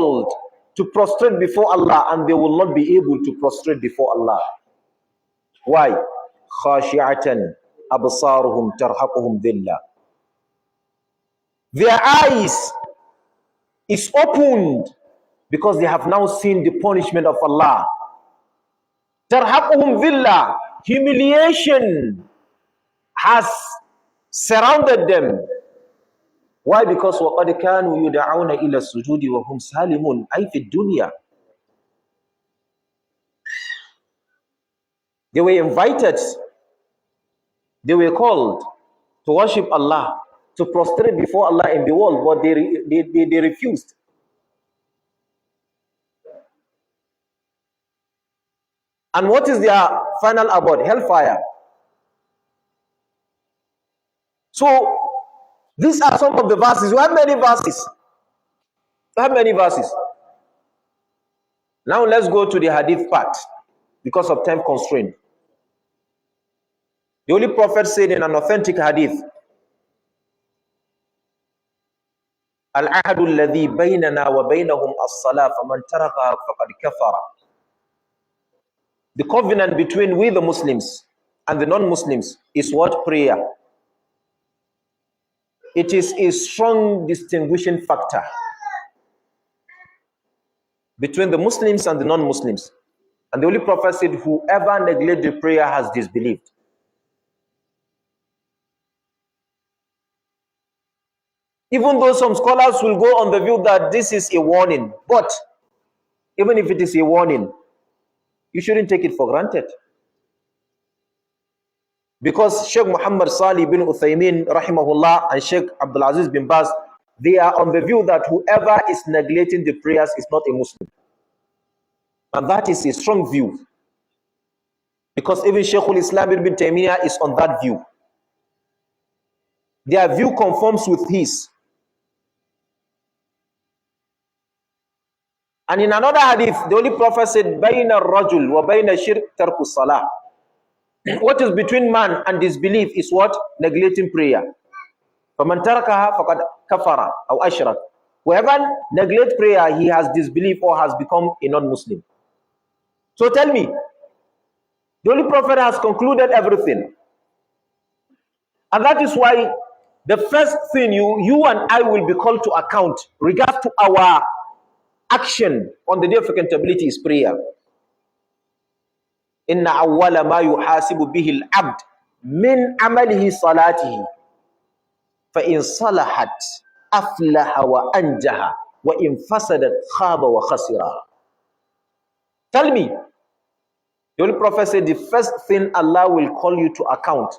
called to prostrate before Allah, and they will not be able to prostrate before Allah. Why? خَاشِعَةً أَبْصَارُهُمْ تَرْحَقُهُمْ ذِلَّةً. Their eyes is opened because they have now seen the punishment of Allah. تَرْحَقُهُمْ ذِلَّةً. Humiliation has surrounded them. Why? Because وَقَدْ كَانُوا يُدَعَوْنَ إِلَى السُّجُودِ وَهُمْ سَالِمُونَ أي في الدنيا. They were invited, they were called to worship Allah, to prostrate before Allah in the world, but they refused. And what is their final abode? Hellfire. So these are some of the verses. We have many verses. We have many verses. Now let's go to the hadith part because of time constraint. The Holy Prophet said in an authentic hadith, Al-ahadu alladhi baynana wa baynahum as-salah faman tarakaha faqad kafara. The covenant between we the Muslims and the non-Muslims is what? Prayer. It is a strong distinguishing factor between the Muslims and the non-Muslims. And the Holy Prophet said, whoever neglects the prayer has disbelieved. Even though some scholars will go on the view that this is a warning, but even if it is a warning, you shouldn't take it for granted. Because Sheikh Muhammad Salih bin Uthaymin rahimahullah and Sheikh Abdul Aziz bin Baz, they are on the view that whoever is neglecting the prayers is not a Muslim. And that is a strong view. Because even Sheikh al-Islam ibn Taymiyyah is on that view. Their view conforms with his. And in another hadith, the Holy Prophet said, بَيْنَ الرَّجُلِ وَبَيْنَ شِرْكِ تَرْكُ الصَّلَاةِ. What is between man and disbelief is what? Neglecting prayer. فَمَنْ تَرَكَهَا فَقَدْ كَفَرَ أَوْ أَشْرَكَ. Whoever neglects prayer, he has disbelief or has become a non-Muslim. So tell me, the Holy Prophet has concluded everything. And that is why the first thing you and I will be called to account regard to our action on the day of accountability is prayer. إِنَّ أَوَّلَ مَا يُحَاسِبُ بِهِ الْعَبْدِ مِنْ عَمَلِهِ صَلَاتِهِ فَإِنْ صَلَحَتْ أَفْلَحَ وَأَنْجَحَ وَإِنْ فَسَدَتْ خَابَ وَخَسِرَ. Tell me, the Holy Prophet said the first thing Allah will call you to account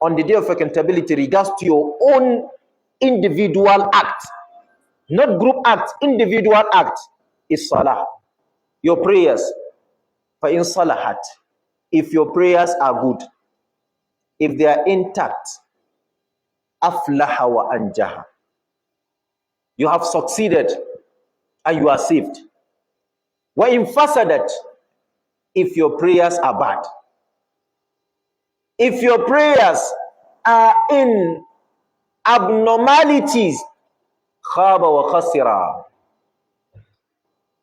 on the day of accountability regards to your own individual act, not group act, individual act, is salah, your prayers. فَإِنْ صَلَحَتْ. If your prayers are good, if they are intact, أَفْلَحَ وَأَنْجَحَ. You have succeeded and you are saved. وَإِنْ فَسَدَتْ. If your prayers are bad, if your prayers are in abnormalities, خَابَ وَخَسِرَ.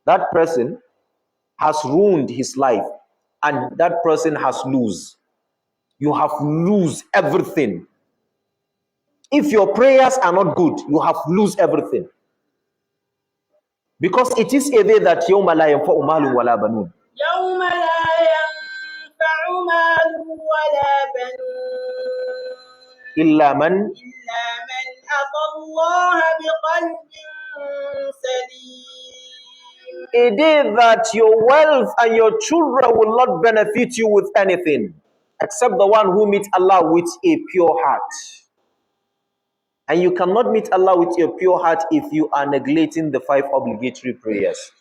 That person has ruined his life, and that person has lose. You have lose everything. If your prayers are not good, you have lose everything. Because it is a day that يَوْمَ لَا يَنْفَعُ مَالٌ وَلَا بَنُونَ. يَوْمَ لَا يَنْفَعُ مَالٌ وَلَا بَنُونَ إِلَّا مَنْ أَتَى اللَّهَ بِقَلْبٍ سَلِيمٍ. A day that your wealth and your children will not benefit you with anything except the one who meets Allah with a pure heart. And you cannot meet Allah with your pure heart if you are neglecting the 5 obligatory prayers.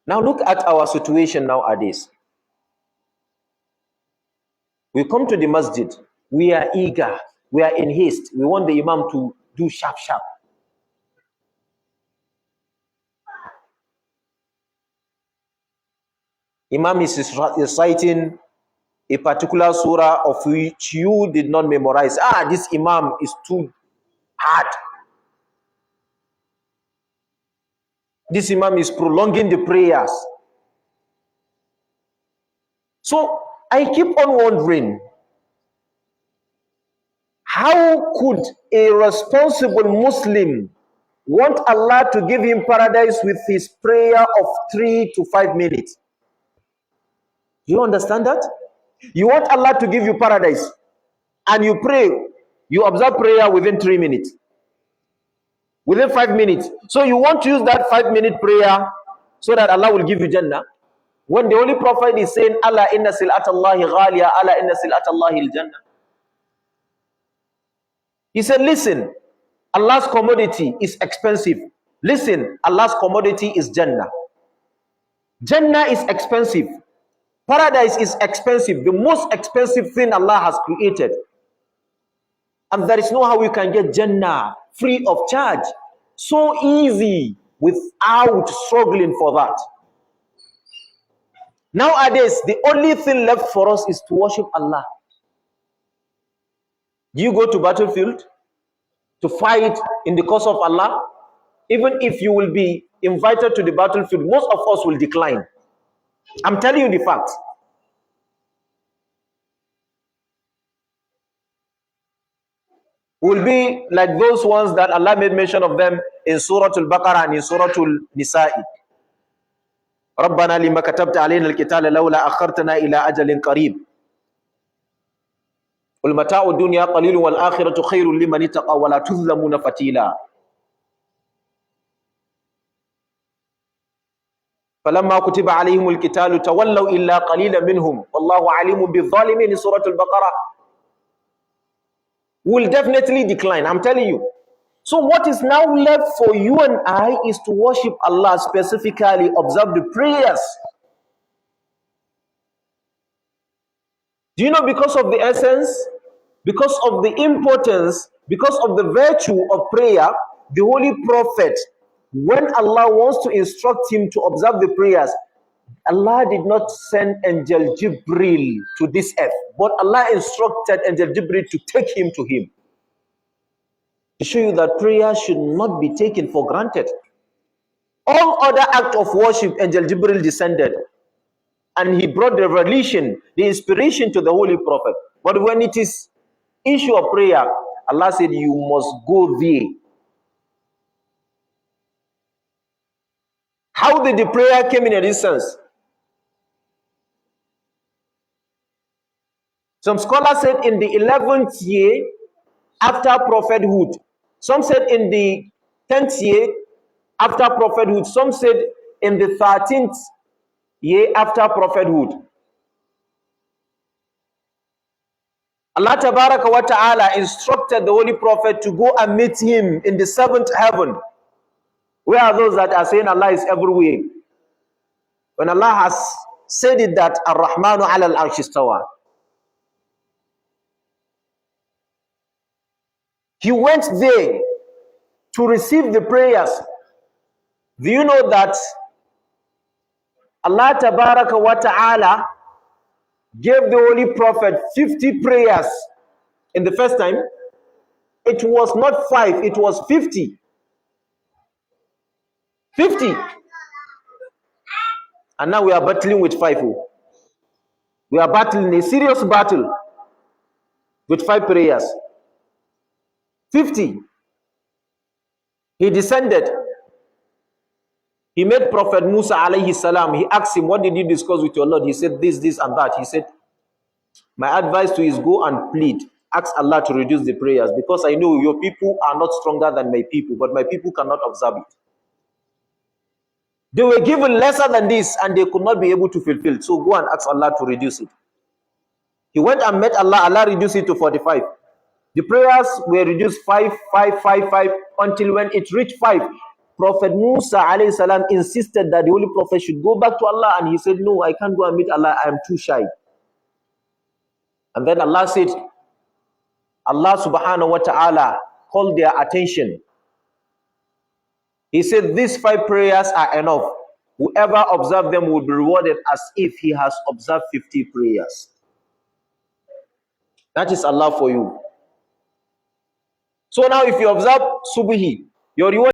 Now look at our situation nowadays. We come to the masjid, we are eager, we are in haste, we want the imam to do sharp. Imam is reciting a particular surah of which you did not memorize. This imam is too hard. This Imam is prolonging the prayers. So I keep on wondering, how could a responsible Muslim want Allah to give him paradise with his prayer of 3 to 5 minutes? Do you understand that? You want Allah to give you paradise and you pray, you observe prayer within 3 minutes, within 5 minutes. So you want to use that 5-minute prayer so that Allah will give you Jannah? When the Holy Prophet is saying, Allah inna sil'atallahi ghaliya, Allah inna sil'atallahi al-Jannah. He said, listen, Allah's commodity is expensive. Listen, Allah's commodity is Jannah. Jannah is expensive. Paradise is expensive. The most expensive thing Allah has created. And there is no how we can get Jannah free of charge. So easy without struggling for that. Nowadays, the only thing left for us is to worship Allah. Do you go to battlefield to fight in the cause of Allah? Even if you will be invited to the battlefield, most of us will decline. I'm telling you the fact. Will be like those ones that Allah made mention of them in Surah Al-Baqarah and in Surah Al-Nisa'i. رَبَّنَا لِمَا كَتَبْتَ عَلَيْنَا الْقِتَالَ لَوْلَا أَخَّرْتَنَا إِلَى أَجَلٍ قَرِيبٍ وَالْمَتَاعُ الدُّنْيَا قَلِيلٌ وَالْآخِرَةُ خَيْرٌ لِمَنِ اتَّقَىٰ وَلَا تُظْلَمُونَ فَتِيلًا فَلَمَّا كُتِبَ عَلَيْهِمُ الْقِتَالُ تَوَلَّوْا إِلَّا قَلِيلًا مِنْهُمْ وَاللَّهُ عَلِيمٌ بِالظَّالِمِينَ in Surah Al-Baqarah. Will definitely decline, I'm telling you. So what is now left for you and I is to worship Allah, specifically observe the prayers. Do you know, because of the essence, because of the importance, because of the virtue of prayer, the Holy Prophet, when Allah wants to instruct him to observe the prayers, Allah did not send Angel Jibril to this earth, but Allah instructed Angel Jibril to take him to him. To show you that prayer should not be taken for granted. All other acts of worship, Angel Jibril descended and he brought the revelation, the inspiration to the Holy Prophet. But when it is issue of prayer, Allah said you must go there. How did the prayer came in a distance? Some scholars said in the 11th year after prophethood. Some said in the 10th year after prophethood. Some said in the 13th year after prophethood. Allah Tabaraka wa Ta'ala instructed the Holy Prophet to go and meet him in the 7th heaven. Where are those that are saying Allah is everywhere? When Allah has said it that Ar-Rahmanu ala al-Arsh istawa. He went there to receive the prayers. Do you know that Allah Tabaraka wa Ta'ala gave the Holy Prophet 50 prayers in the first time? It was not 5, it was 50. 50. And now we are battling with 5. We are battling a serious battle with 5 prayers. 50. He descended. He met Prophet Musa alayhi salam. He asked him, what did you discuss with your Lord? He said this, this and that. He said, my advice to you is go and plead. Ask Allah to reduce the prayers, because I know your people are not stronger than my people, but my people cannot observe it. They were given lesser than this and they could not be able to fulfill. So go and ask Allah to reduce it. He went and met Allah. Allah reduced it to 45. The prayers were reduced 5, 5, 5, 5 until when it reached 5. Prophet Musa alayhi salam insisted that the Holy Prophet should go back to Allah, and he said, no, I can't go and meet Allah. I am too shy. And then Allah said, Allah subhanahu wa ta'ala called their attention. He said, these 5 prayers are enough. Whoever observes them will be rewarded as if he has observed 50 prayers. That is Allah for you. So now if you observe Subhi, your reward